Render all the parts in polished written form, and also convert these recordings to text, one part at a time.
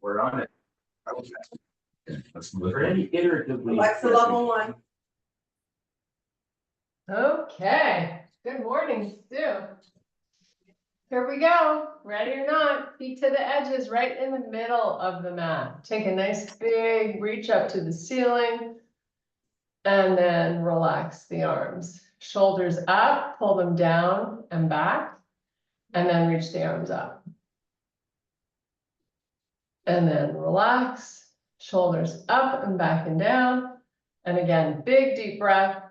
We're on it. Let's move it. Iteratively. Alexa, level 1. Okay, good morning, Sue. Here we go, ready or not, feet to the edges, right in the middle of the mat. Take a nice big reach up to the ceiling. And then relax the arms. Shoulders up, pull them down and back. And then reach the arms up. And then relax, shoulders up and back and down. And again, big deep breath.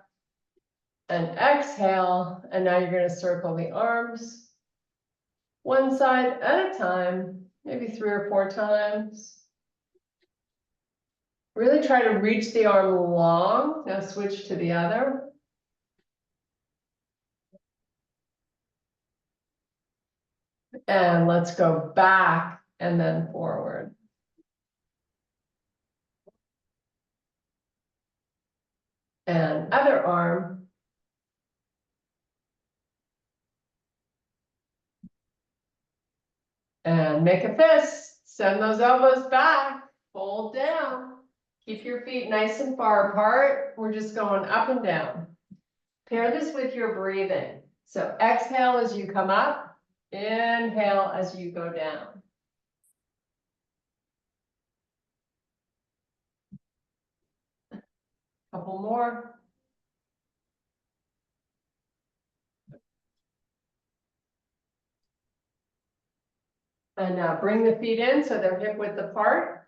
And exhale, and now you're going to circle the arms one side at a time, maybe 3 or 4 times. Really try to reach the arm long. Now switch to the other. And let's go back and then forward. And other arm. And make a fist, send those elbows back, fold down. Keep your feet nice and far apart. We're just going up and down. Pair this with your breathing. So exhale as you come up, inhale as you go down. Couple more. And now bring the feet in so they're hip width apart.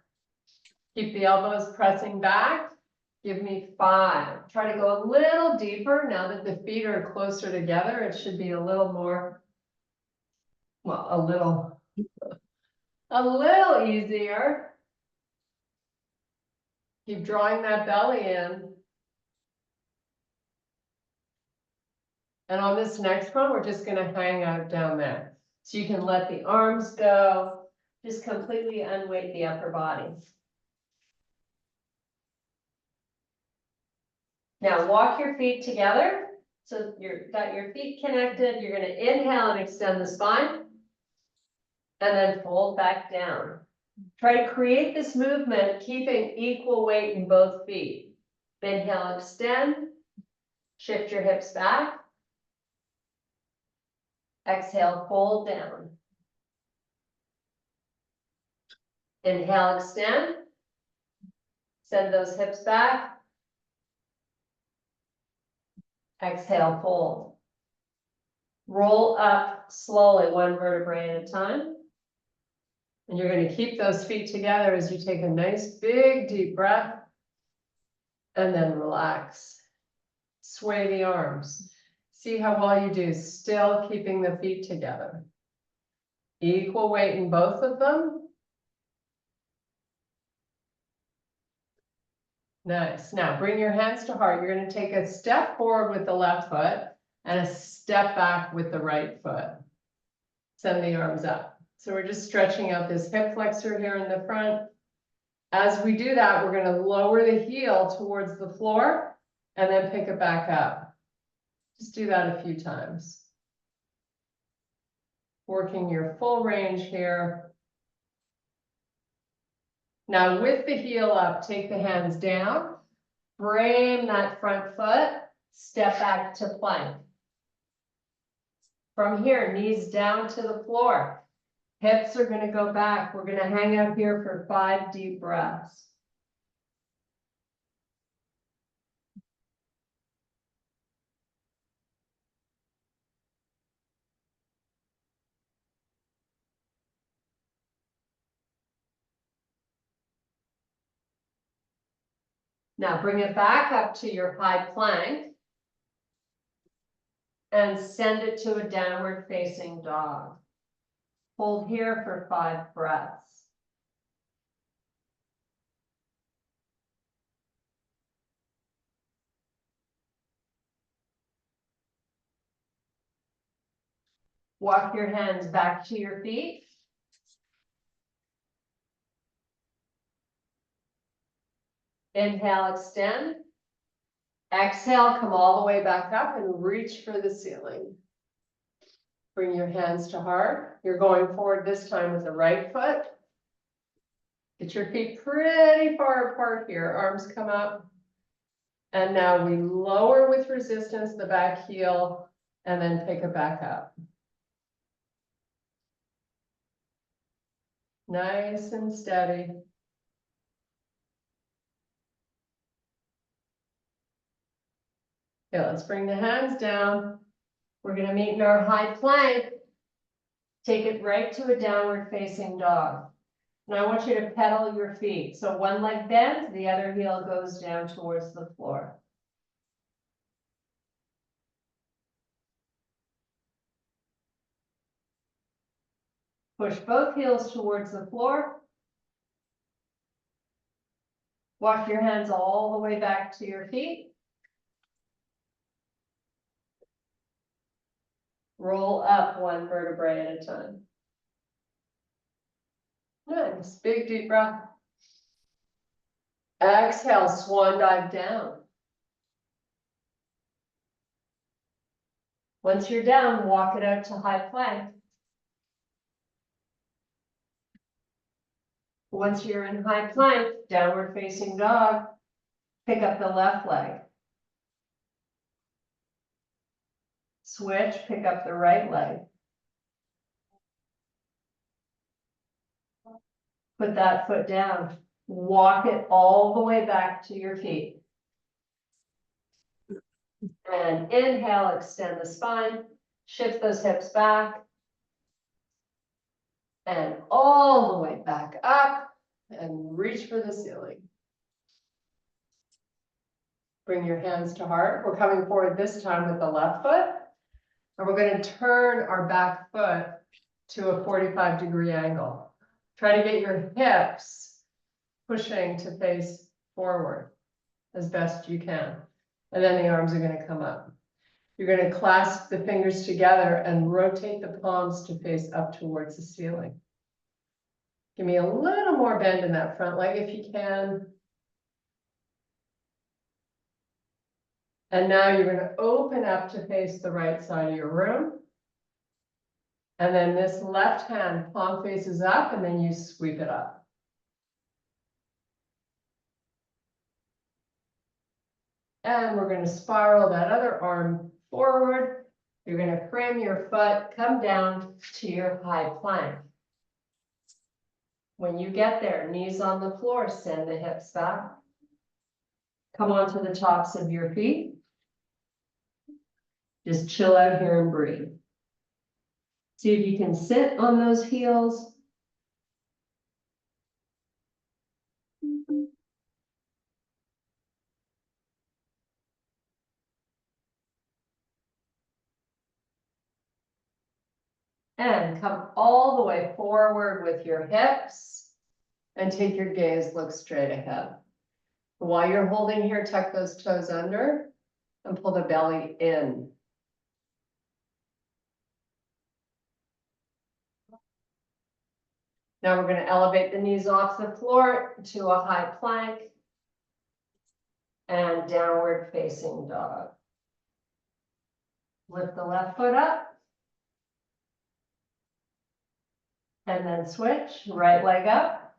Keep the elbows pressing back. Give me 5. Try to go a little deeper now that the feet are closer together. It should be a little more, well, a little easier. Keep drawing that belly in. And on this next one, we're just going to hang out down there. So you can let the arms go, just completely unweight the upper body. Now walk your feet together. So you've got your feet connected. You're going to inhale and extend the spine. And then fold back down. Try to create this movement, keeping equal weight in both feet. Inhale, extend. Shift your hips back. Exhale, fold down. Inhale, extend. Send those hips back. Exhale, fold. Roll up slowly, 1 vertebrae at a time. And you're going to keep those feet together as you take a nice big deep breath. And then relax. Sway the arms. See how well you do, still keeping the feet together. Equal weight in both of them. Nice. Now bring your hands to heart. You're going to take a step forward with the left foot and a step back with the right foot. Send the arms up. So we're just stretching out this hip flexor here in the front. As we do that, we're going to lower the heel towards the floor and then pick it back up. Just do that a few times. Working your full range here. Now with the heel up, take the hands down, frame that front foot, step back to plank. From here, knees down to the floor. Hips are going to go back. We're going to hang out here for 5 deep breaths. Now bring it back up to your high plank and send it to a downward facing dog. Hold here for 5 breaths. Walk your hands back to your feet. Inhale, extend. Exhale, come all the way back up and reach for the ceiling. Bring your hands to heart. You're going forward this time with the right foot. Get your feet pretty far apart here, arms come up. And now we lower with resistance the back heel and then pick it back up. Nice and steady. Okay, let's bring the hands down. We're gonna meet in our high plank. Take it right to a downward facing dog. And I want you to pedal your feet. So one leg bends, the other heel goes down towards the floor. Push both heels towards the floor. Walk your hands all the way back to your feet. Roll up one vertebrae at a time. Nice, big deep breath. Exhale, swan dive down. Once you're down, walk it out to high plank. Once you're in high plank, downward facing dog, pick up the left leg. Switch, pick up the right leg. Put that foot down. Walk it all the way back to your feet. And inhale, extend the spine, shift those hips back. And all the way back up and reach for the ceiling. Bring your hands to heart. We're coming forward this time with the left foot. And we're going to turn our back foot to a 45-degree angle. Try to get your hips pushing to face forward as best you can. And then the arms are going to come up. You're going to clasp the fingers together and rotate the palms to face up towards the ceiling. Give me a little more bend in that front leg if you can. And now you're going to open up to face the right side of your room. And then this left hand, palm faces up, and then you sweep it up. And we're going to spiral that other arm forward. You're going to frame your foot, come down to your high plank. When you get there, knees on the floor, send the hips back. Come onto the tops of your feet. Just chill out here and breathe. See if you can sit on those heels. And come all the way forward with your hips and take your gaze, look straight ahead. While you're holding here, tuck those toes under and pull the belly in. Now we're going to elevate the knees off the floor to a high plank and downward facing dog. Lift the left foot up. And then switch, right leg up.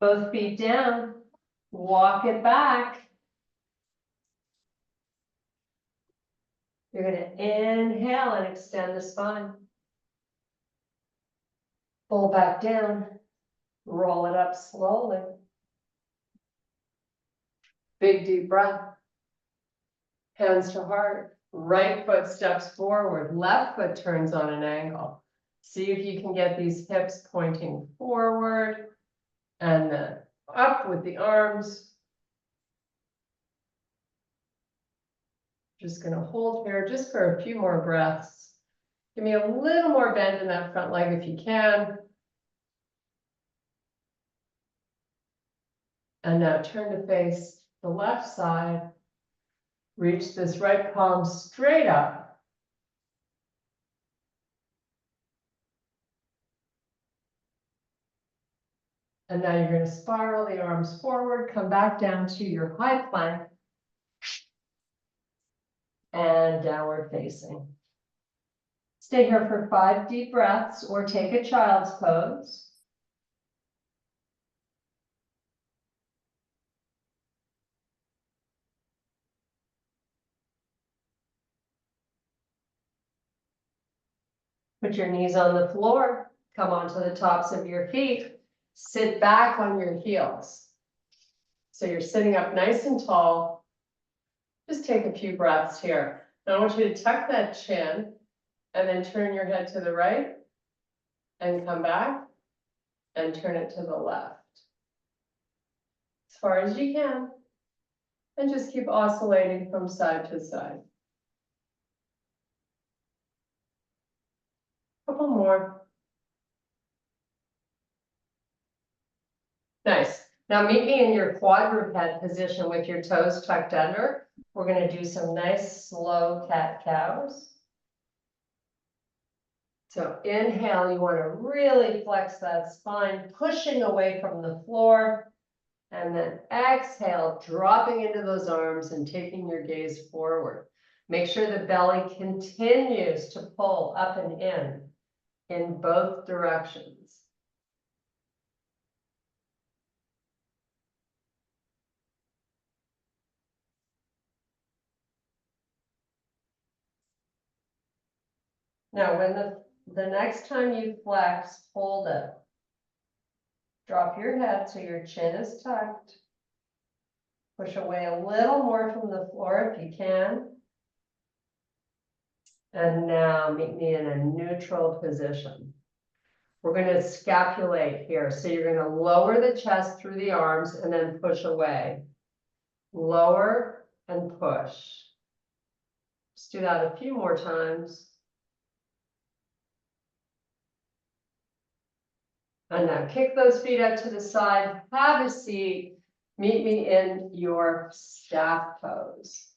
Both feet down, walk it back. You're going to inhale and extend the spine. Pull back down, roll it up slowly. Big deep breath. Hands to heart. Right foot steps forward, left foot turns on an angle. See if you can get these hips pointing forward and then up with the arms. Just going to hold here just for a few more breaths. Give me a little more bend in that front leg if you can. And now turn to face the left side. Reach this right palm straight up. And now you're going to spiral the arms forward, come back down to your high plank. And downward facing. Stay here for 5 deep breaths or take a child's pose. Put your knees on the floor, come onto the tops of your feet, sit back on your heels. So you're sitting up nice and tall. Just take a few breaths here. Now I want you to tuck that chin and then turn your head to the right and come back and turn it to the left. As far as you can. And just keep oscillating from side to side. Couple more. Nice. Now meet me in your quadruped position with your toes tucked under. We're going to do some nice slow cat-cows. So inhale, you want to really flex that spine, pushing away from the floor. And then exhale, dropping into those arms and taking your gaze forward. Make sure the belly continues to pull up and in both directions. Now, when the next time you flex, hold it. Drop your head so your chin is tucked. Push away a little more from the floor if you can. And now meet me in a neutral position. We're going to scapulate here. So you're going to lower the chest through the arms and then push away. Lower and push. Just do that a few more times. And now kick those feet up to the side, have a seat, meet me in your staff pose.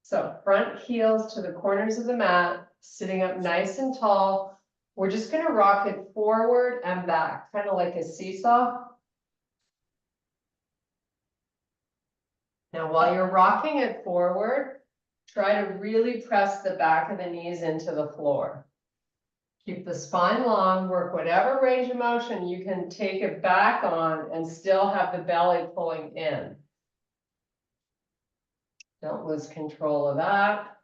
So front heels to the corners of the mat, sitting up nice and tall. We're just going to rock it forward and back, kind of like a seesaw. Now while you're rocking it forward, try to really press the back of the knees into the floor. Keep the spine long, work whatever range of motion you can take it back on and still have the belly pulling in. Don't lose control of that.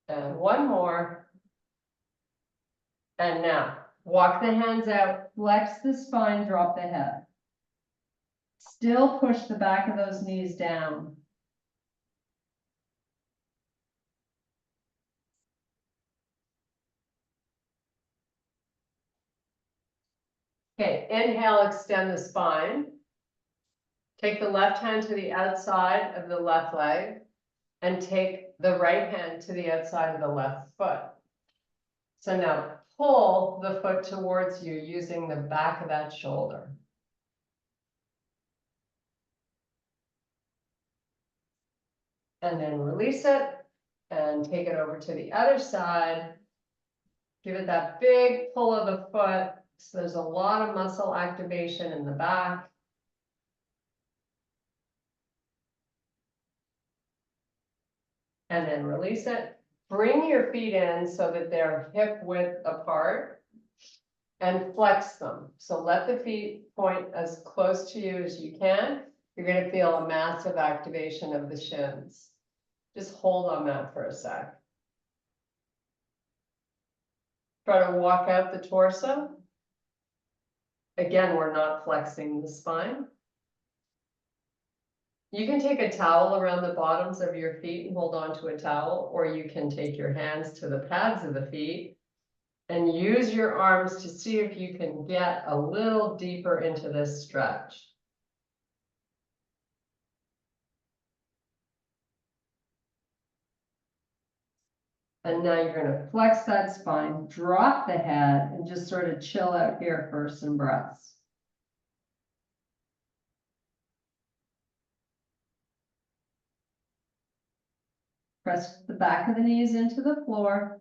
And one more. And now, walk the hands out, flex the spine, drop the head. Still push the back of those knees down. Okay, inhale, extend the spine. Take the left hand to the outside of the left leg and take the right hand to the outside of the left foot. So now pull the foot towards you using the back of that shoulder. And then release it and take it over to the other side. Give it that big pull of the foot. So there's a lot of muscle activation in the back. And then release it. Bring your feet in so that they're hip width apart and flex them. So let the feet point as close to you as you can. You're going to feel a massive activation of the shins. Just hold on that for a sec. Try to walk out the torso. Again, we're not flexing the spine. You can take a towel around the bottoms of your feet and hold on to a towel, or you can take your hands to the pads of the feet and use your arms to see if you can get a little deeper into this stretch. And now you're going to flex that spine, drop the head, and just sort of chill out here for some breaths. Press the back of the knees into the floor.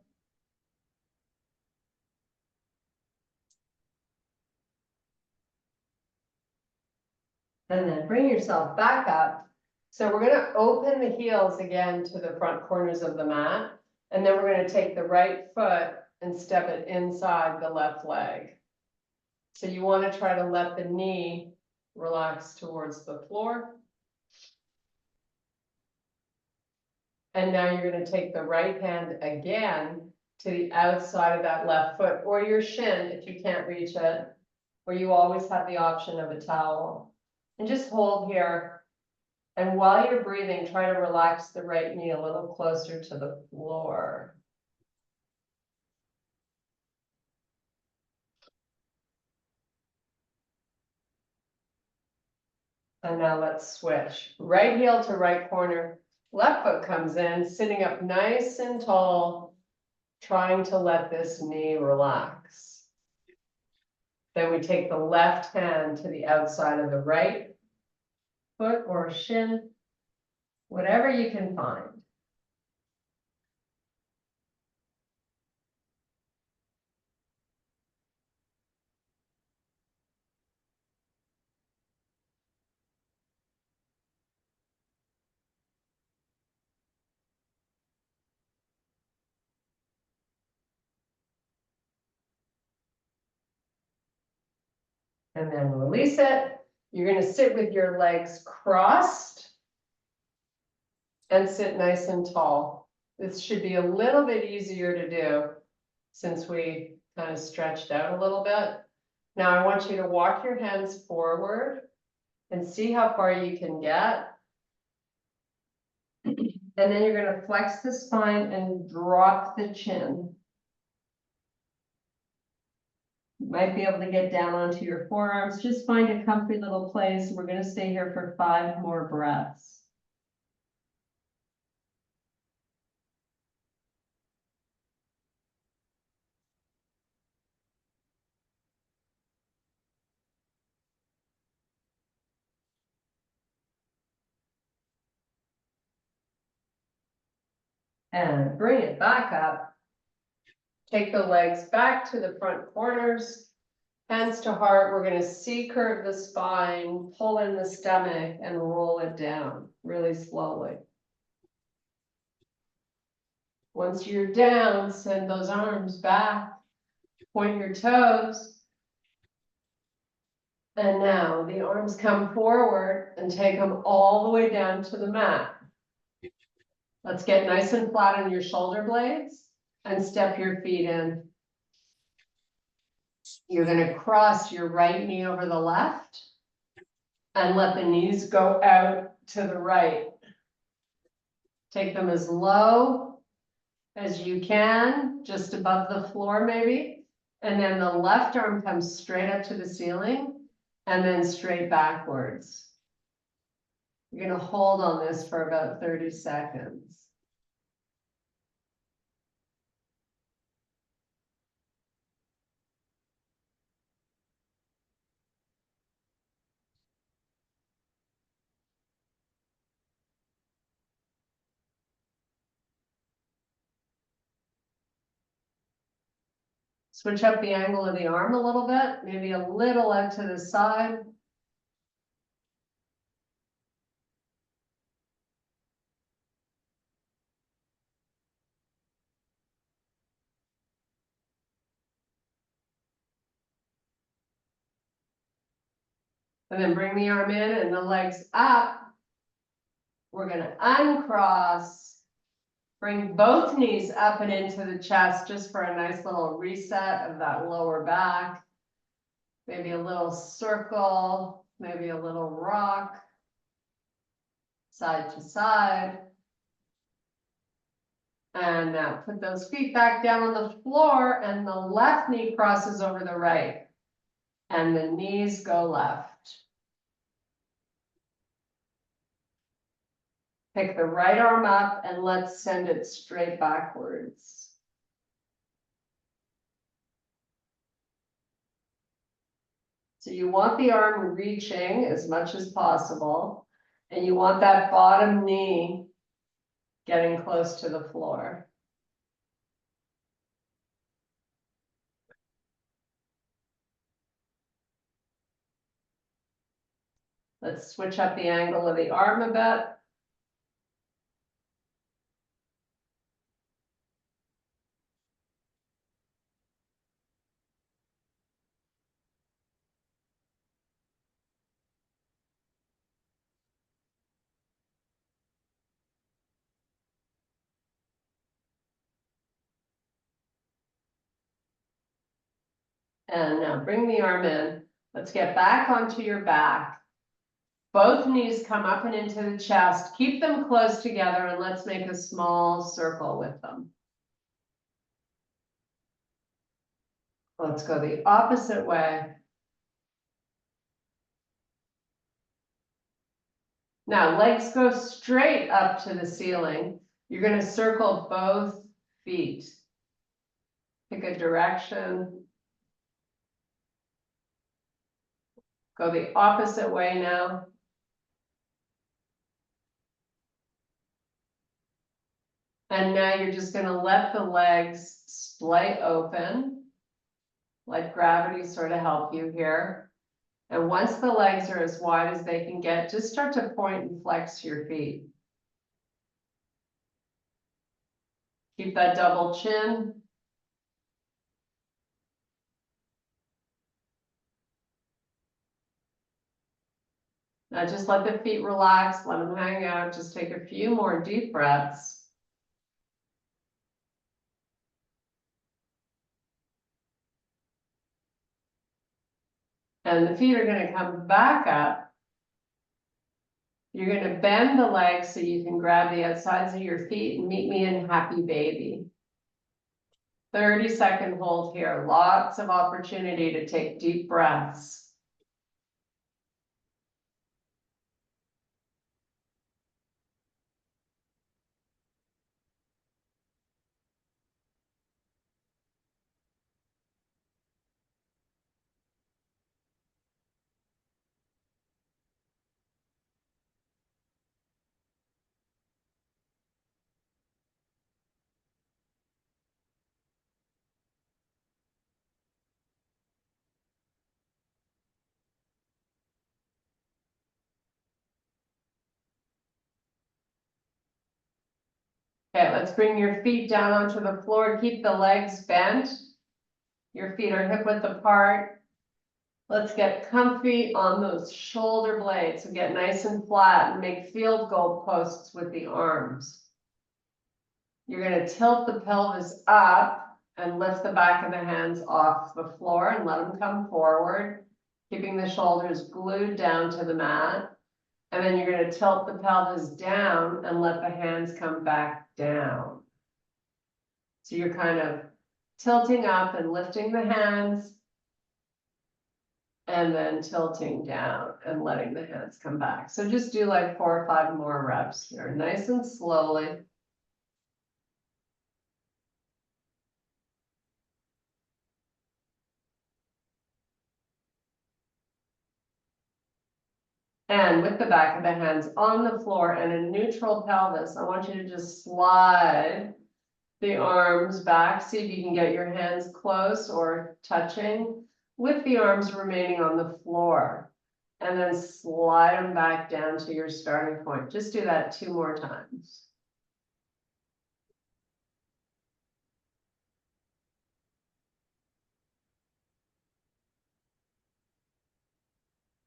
And then bring yourself back up. So we're going to open the heels again to the front corners of the mat. And then we're going to take the right foot and step it inside the left leg. So you want to try to let the knee relax towards the floor. And now you're gonna take the right hand again to the outside of that left foot or your shin if you can't reach it. Or you always have the option of a towel. And just hold here. And while you're breathing, try to relax the right knee a little closer to the floor. And now let's switch. Right heel to right corner. Left foot comes in, sitting up nice and tall, trying to let this knee relax. Then we take the left hand to the outside of the right foot or shin, whatever you can find. And then release it. You're gonna sit with your legs crossed and sit nice and tall. This should be a little bit easier to do since we kind of stretched out a little bit. Now I want you to walk your hands forward and see how far you can get. And then you're gonna flex the spine and drop the chin. You might be able to get down onto your forearms. Just find a comfy little place. We're gonna stay here for 5 more breaths. And bring it back up. Take the legs back to the front corners. Hands to heart, we're gonna C-curve the spine, pull in the stomach and roll it down really slowly. Once you're down, send those arms back, point your toes. And now the arms come forward and take them all the way down to the mat. Let's get nice and flat on your shoulder blades and step your feet in. You're gonna cross your right knee over the left and let the knees go out to the right. Take them as low as you can, just above the floor maybe. And then the left arm comes straight up to the ceiling and then straight backwards. You're gonna hold on this for about 30 seconds. Switch up the angle of the arm a little bit, maybe a little out to the side. And then bring the arm in and the legs up. We're gonna uncross. Bring both knees up and into the chest just for a nice little reset of that lower back. Maybe a little circle, maybe a little rock. Side to side. And now put those feet back down on the floor and the left knee crosses over the right. And the knees go left. Pick the right arm up and let's send it straight backwards. So you want the arm reaching as much as possible, and you want that bottom knee getting close to the floor. Let's switch up the angle of the arm a bit. And now bring the arm in. Let's get back onto your back. Both knees come up and into the chest. Keep them close together and let's make a small circle with them. Let's go the opposite way. Now legs go straight up to the ceiling. You're going to circle both feet. Pick a direction. Go the opposite way now. And now you're just going to let the legs splay open. Let gravity sort of help you here. And once the legs are as wide as they can get, just start to point and flex your feet. Keep that double chin. Now just let the feet relax, let them hang out. Just take a few more deep breaths. And the feet are going to come back up. You're going to bend the legs so you can grab the outsides of your feet and meet me in happy baby. 30-second hold here. Lots of opportunity to take deep breaths. Okay, let's bring your feet down onto the floor. Keep the legs bent. Your feet are hip width apart. Let's get comfy on those shoulder blades. So get nice and flat and make field goal posts with the arms. You're going to tilt the pelvis up and lift the back of the hands off the floor and let them come forward, keeping the shoulders glued down to the mat. And then you're going to tilt the pelvis down and let the hands come back down. So you're kind of tilting up and lifting the hands and then tilting down and letting the hands come back. So just do like 4 or 5 more reps here, nice and slowly. And with the back of the hands on the floor and a neutral pelvis, I want you to just slide the arms back. See if you can get your hands close or touching with the arms remaining on the floor. And then slide them back down to your starting point. Just do that 2 more times.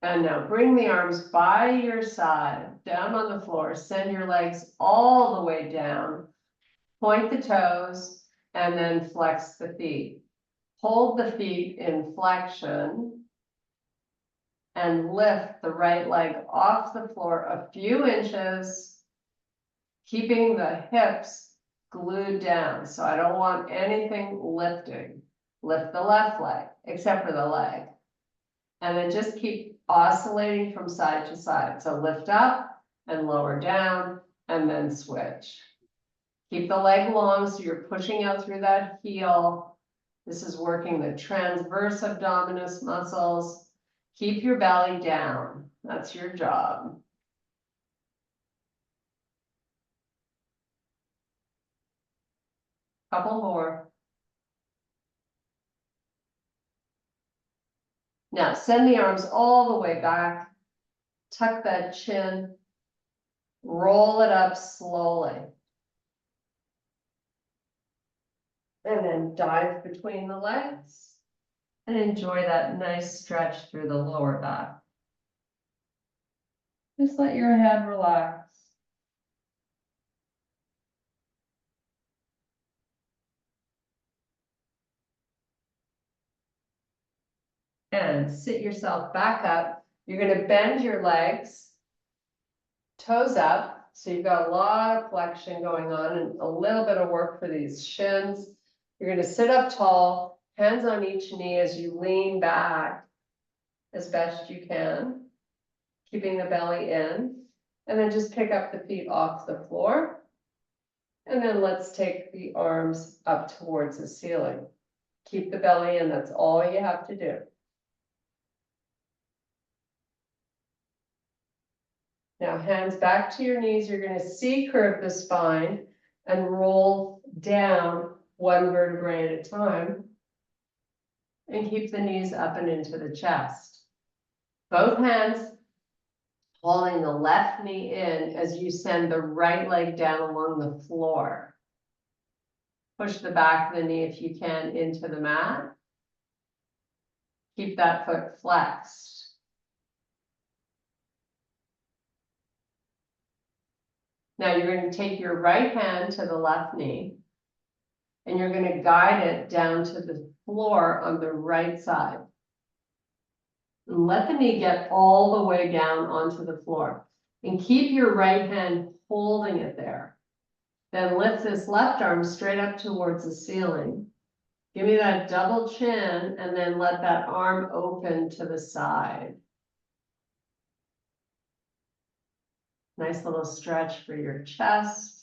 And now bring the arms by your side, down on the floor. Send your legs all the way down. Point the toes and then flex the feet. Hold the feet in flexion and lift the right leg off the floor a few inches, keeping the hips glued down. So I don't want anything lifting. Lift the left leg, except for the leg. And then just keep oscillating from side to side. So lift up and lower down and then switch. Keep the leg long so you're pushing out through that heel. This is working the transverse abdominis muscles. Keep your belly down. That's your job. Couple more. Now send the arms all the way back. Tuck that chin. Roll it up slowly. And then dive between the legs. And enjoy that nice stretch through the lower back. Just let your head relax. And sit yourself back up. You're gonna bend your legs, toes up, so you've got a lot of flexion going on and a little bit of work for these shins. You're gonna sit up tall, hands on each knee as you lean back as best you can, keeping the belly in, and then just pick up the feet off the floor. And then let's take the arms up towards the ceiling. Keep the belly in, that's all you have to do. Now hands back to your knees, you're gonna C-curve the spine and roll down one vertebrae at a time. And keep the knees up and into the chest. Both hands holding the left knee in as you send the right leg down along the floor. Push the back of the knee if you can into the mat. Keep that foot flexed. Now you're going to take your right hand to the left knee and you're going to guide it down to the floor on the right side. And let the knee get all the way down onto the floor and keep your right hand holding it there. Then lift this left arm straight up towards the ceiling. Give me that double chin and then let that arm open to the side. Nice little stretch for your chest.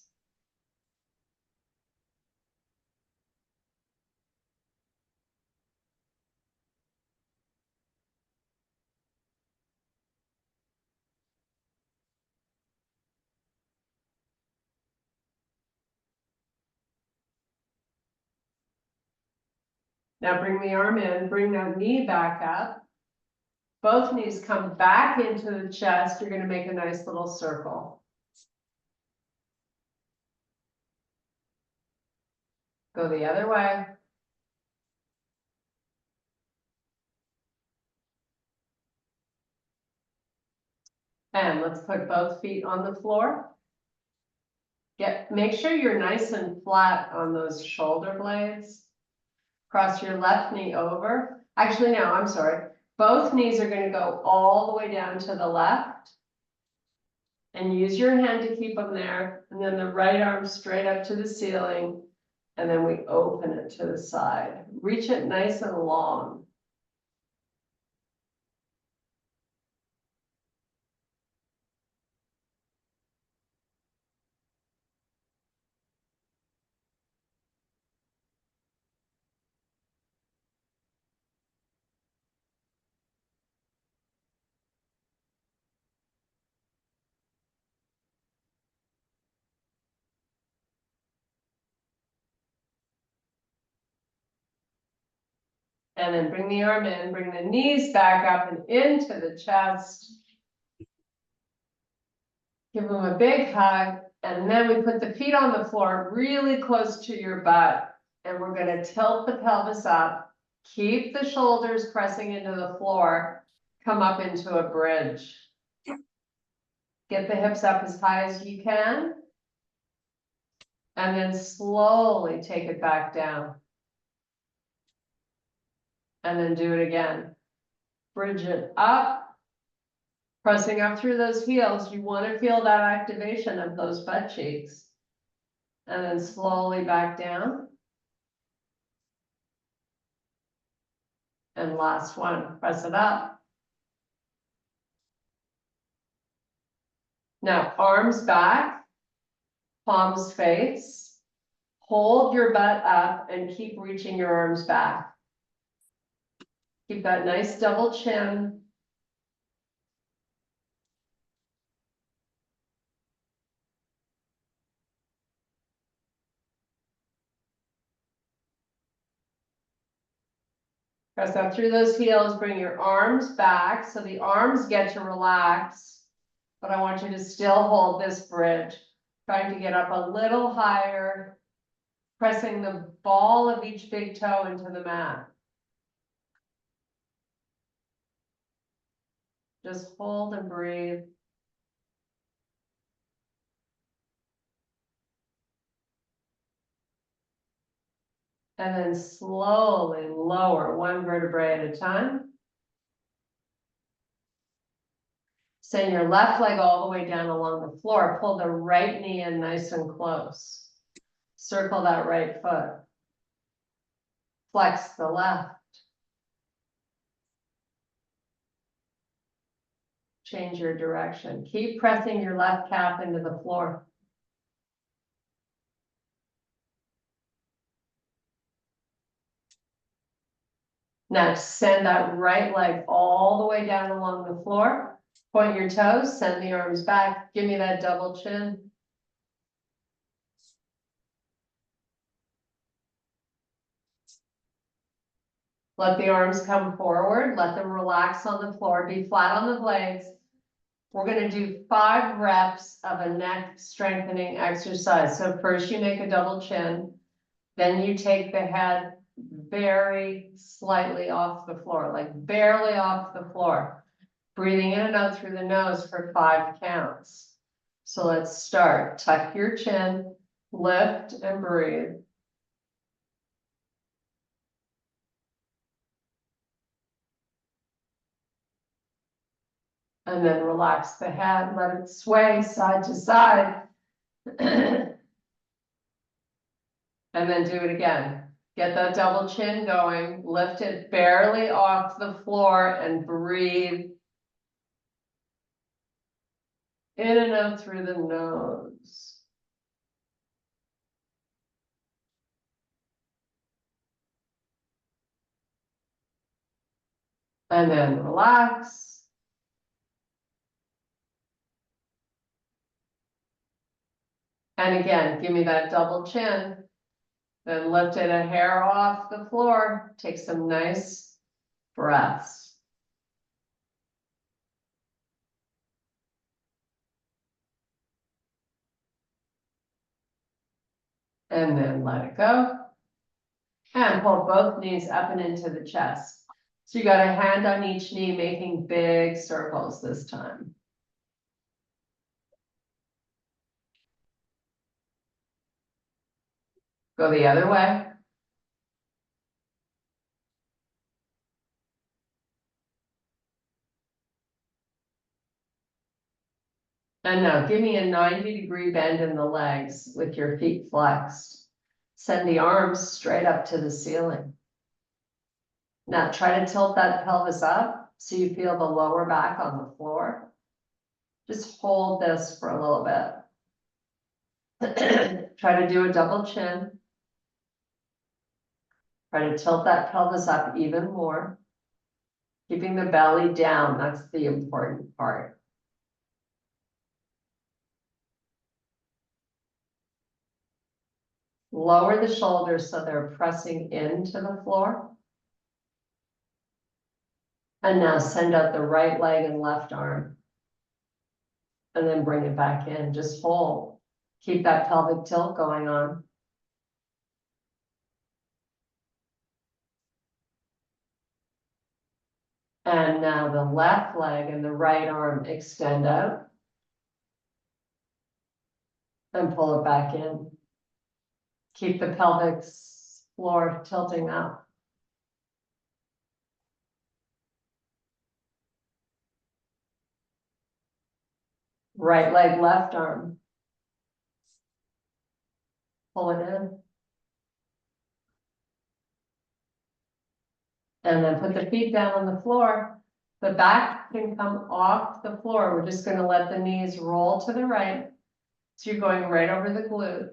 Now bring the arm in, bring that knee back up. Both knees come back into the chest. You're going to make a nice little circle. Go the other way. And let's put both feet on the floor. Make sure you're nice and flat on those shoulder blades. Cross your left knee over. Actually, no, I'm sorry. Both knees are going to go all the way down to the left. And use your hand to keep them there. And then the right arm straight up to the ceiling. And then we open it to the side. Reach it nice and long. And then bring the arm in, bring the knees back up and into the chest. Give them a big hug. And then we put the feet on the floor really close to your butt. And we're going to tilt the pelvis up. Keep the shoulders pressing into the floor. Come up into a bridge. Get the hips up as high as you can. And then slowly take it back down. And then do it again. Bridge it up. Pressing up through those heels. You want to feel that activation of those butt cheeks. And then slowly back down. And last one, press it up. Now, arms back, palms face. Hold your butt up and keep reaching your arms back. Keep that nice double chin. Press up through those heels, bring your arms back so the arms get to relax. But I want you to still hold this bridge. Trying to get up a little higher, pressing the ball of each big toe into the mat. Just hold and breathe. And then slowly lower one vertebrae at a time. Send your left leg all the way down along the floor. Pull the right knee in nice and close. Circle that right foot. Flex the left. Change your direction. Keep pressing your left calf into the floor. Now send that right leg all the way down along the floor. Point your toes, send the arms back. Give me that double chin. Let the arms come forward. Let them relax on the floor. Be flat on the blades. We're going to do 5 reps of a neck strengthening exercise. So first you make a double chin. Then you take the head very slightly off the floor, like barely off the floor. Breathing in and out through the nose for 5 counts. So let's start. Tuck your chin, lift and breathe. And then relax the head, let it sway side to side. And then do it again. Get that double chin going, lift it barely off the floor and breathe in and out through the nose. And then relax. And again, give me that double chin. Then lift it a hair off the floor. Take some nice breaths. And then let it go. And pull both knees up and into the chest. So you got a hand on each knee, making big circles this time. Go the other way. And now give me a 90-degree bend in the legs with your feet flexed. Send the arms straight up to the ceiling. Now try to tilt that pelvis up so you feel the lower back on the floor. Just hold this for a little bit. Try to do a double chin. Try to tilt that pelvis up even more. Keeping the belly down, that's the important part. Lower the shoulders so they're pressing into the floor. And now send out the right leg and left arm. And then bring it back in, just hold. Keep that pelvic tilt going on. And now the left leg and the right arm extend out. And pull it back in. Keep the pelvic floor tilting up. Right leg, left arm. Pull it in. And then put the feet down on the floor. The back can come off the floor. We're just going to let the knees roll to the right. So you're going right over the glute.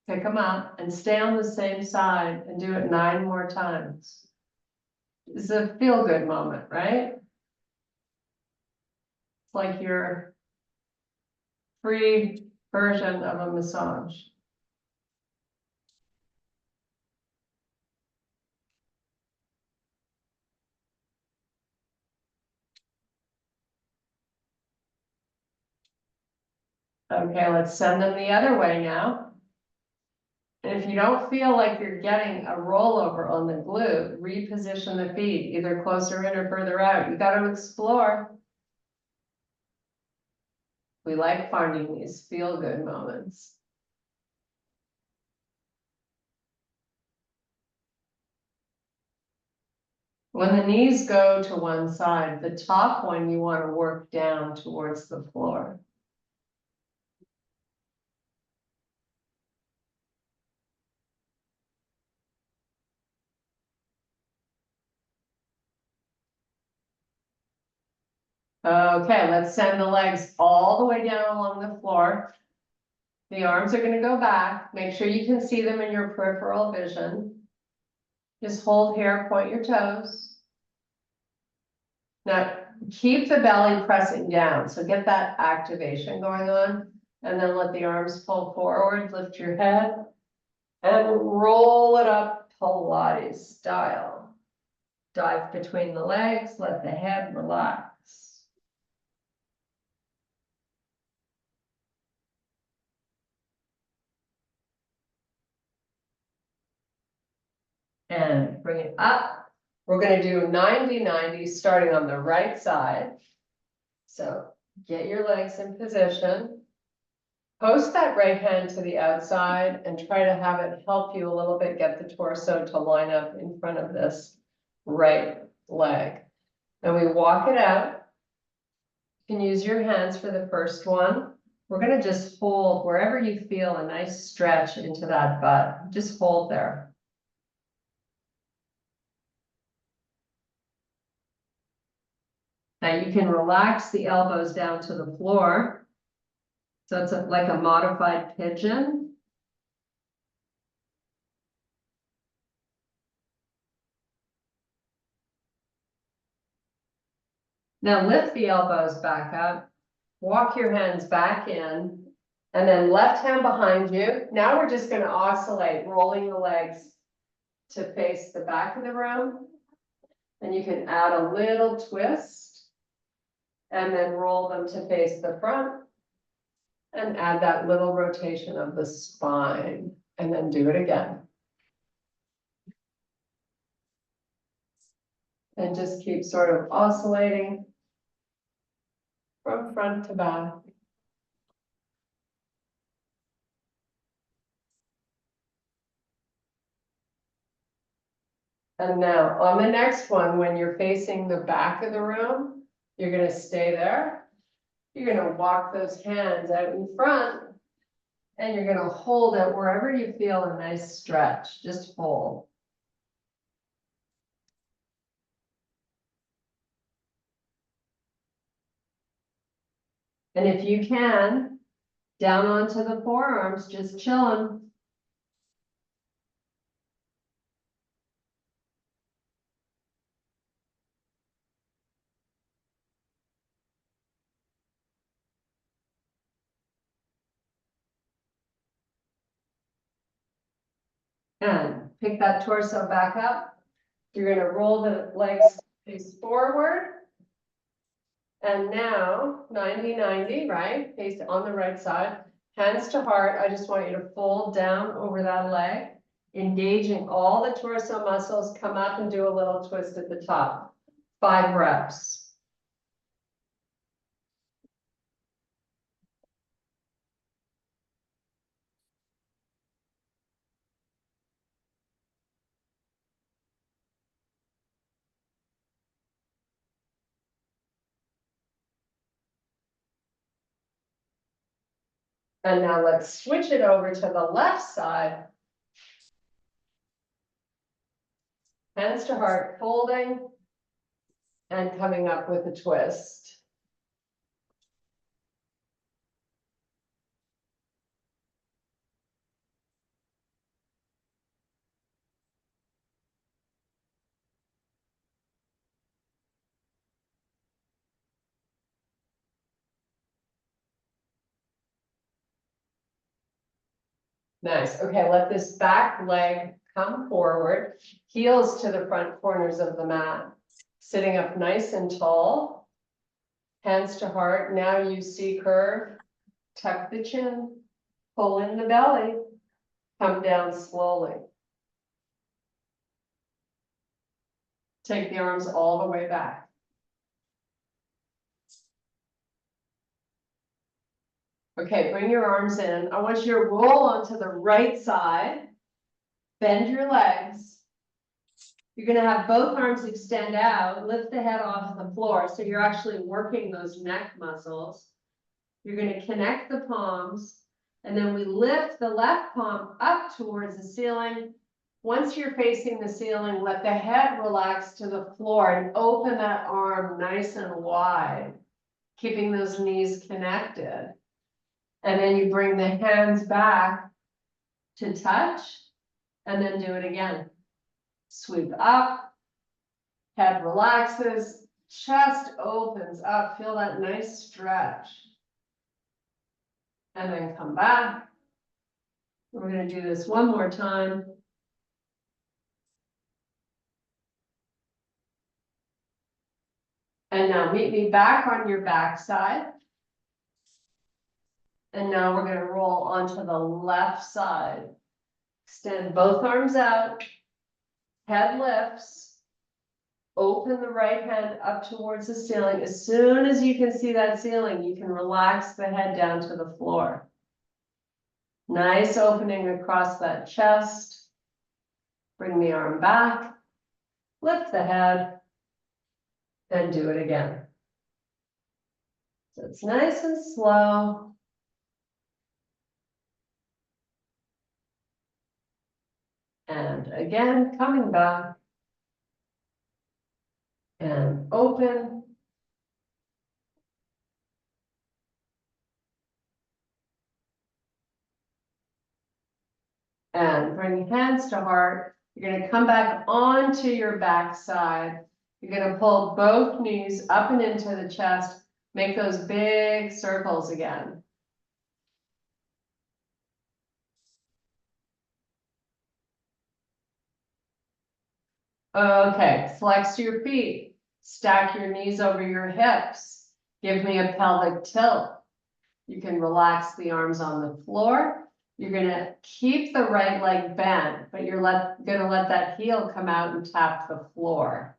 Pick them up and stay on the same side and do it 9 more times. It's a feel-good moment, right? It's like your free version of a massage. Okay, let's send them the other way now. And if you don't feel like you're getting a rollover on the glute, reposition the feet, either closer in or further out. You got to explore. We like finding these feel-good moments. When the knees go to one side, the top one you want to work down towards the floor. Okay, let's send the legs all the way down along the floor. The arms are gonna go back. Make sure you can see them in your peripheral vision. Just hold here, point your toes. Now, keep the belly pressing down, so get that activation going on. And then let the arms pull forward, lift your head. And roll it up Pilates style. Dive between the legs, let the head relax. And bring it up. We're gonna do 90-90 starting on the right side. So get your legs in position. Post that right hand to the outside and try to have it help you a little bit get the torso to line up in front of this right leg. And we walk it out. You can use your hands for the first one. We're gonna just hold wherever you feel a nice stretch into that butt. Just hold there. Now you can relax the elbows down to the floor. So it's like a modified pigeon. Now lift the elbows back up, walk your hands back in, and then left hand behind you. Now we're just gonna oscillate, rolling the legs to face the back of the room. And you can add a little twist and then roll them to face the front and add that little rotation of the spine and then do it again. And just keep sort of oscillating from front to back. And now on the next one, when you're facing the back of the room, you're gonna stay there. You're gonna walk those hands out in front and you're gonna hold it wherever you feel a nice stretch, just hold. And if you can, down onto the forearms, just chilling. And pick that torso back up. You're gonna roll the legs face forward. And now 90-90, right? Face on the right side, hands to heart. I just want you to fold down over that leg, engaging all the torso muscles, come up and do a little twist at the top. 5 reps. And now let's switch it over to the left side. Hands to heart, folding and coming up with a twist. Nice. Okay, let this back leg come forward, heels to the front corners of the mat, sitting up nice and tall, hands to heart. Now you see curve, tuck the chin, pull in the belly, come down slowly. Take the arms all the way back. Okay, bring your arms in. I want you to roll onto the right side, bend your legs, You're gonna have both arms extend out, lift the head off the floor, so you're actually working those neck muscles. You're gonna connect the palms, and then we lift the left palm up towards the ceiling. Once you're facing the ceiling, let the head relax to the floor and open that arm nice and wide, keeping those knees connected. And then you bring the hands back to touch, and then do it again. Sweep up, head relaxes, chest opens up, feel that nice stretch. And then come back. We're gonna do this one more time. And now meet me back on your back side. And now we're gonna roll onto the left side. Extend both arms out, head lifts. Open the right hand up towards the ceiling. As soon as you can see that ceiling, you can relax the head down to the floor. Nice opening across that chest. Bring the arm back, lift the head, and do it again. So it's nice and slow. And again, coming back. And open. And bring hands to heart. You're gonna come back onto your back side. You're gonna pull both knees up and into the chest. Make those big circles again. Okay, flex your feet. Stack your knees over your hips. Give me a pelvic tilt. You can relax the arms on the floor. You're gonna keep the right leg bent, but you're gonna let that heel come out and tap the floor.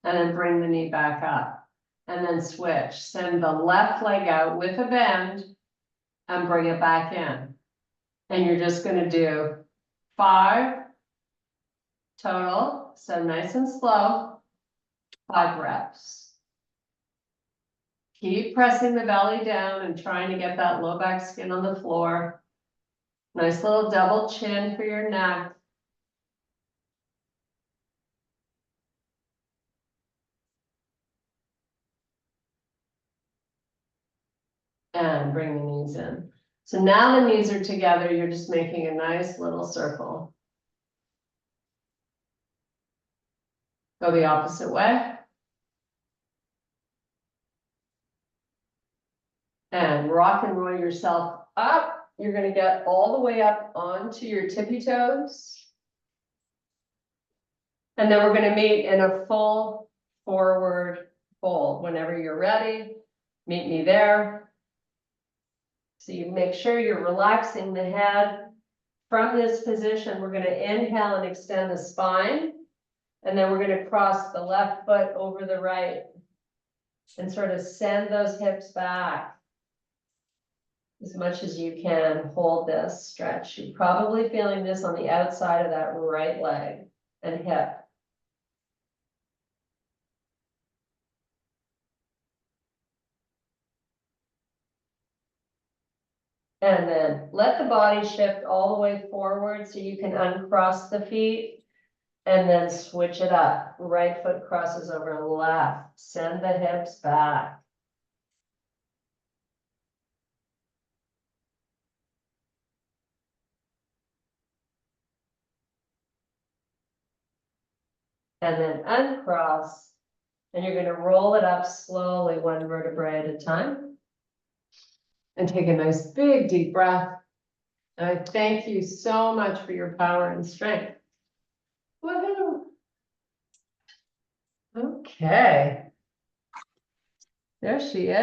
And then bring the knee back up. And then switch. Send the left leg out with a bend and bring it back in. And you're just gonna do 5 total, so nice and slow, 5 reps. Keep pressing the belly down and trying to get that low back skin on the floor. Nice little double chin for your neck. And bring the knees in. So now the knees are together, you're just making a nice little circle. Go the opposite way. And rock and roll yourself up. You're gonna get all the way up onto your tippy toes. And then we're gonna meet in a full forward fold. Whenever you're ready, meet me there. So you make sure you're relaxing the head. From this position, we're gonna inhale and extend the spine. And then we're gonna cross the left foot over the right and sort of send those hips back as much as you can. Hold this stretch. You're probably feeling this on the outside of that right leg and hip. And then let the body shift all the way forward so you can uncross the feet. And then switch it up. Right foot crosses over left. Send the hips back. And then uncross. And you're going to roll it up slowly, 1 vertebrae at a time. And take a nice big deep breath. And I thank you so much for your power and strength. Woohoo! Okay. There she is.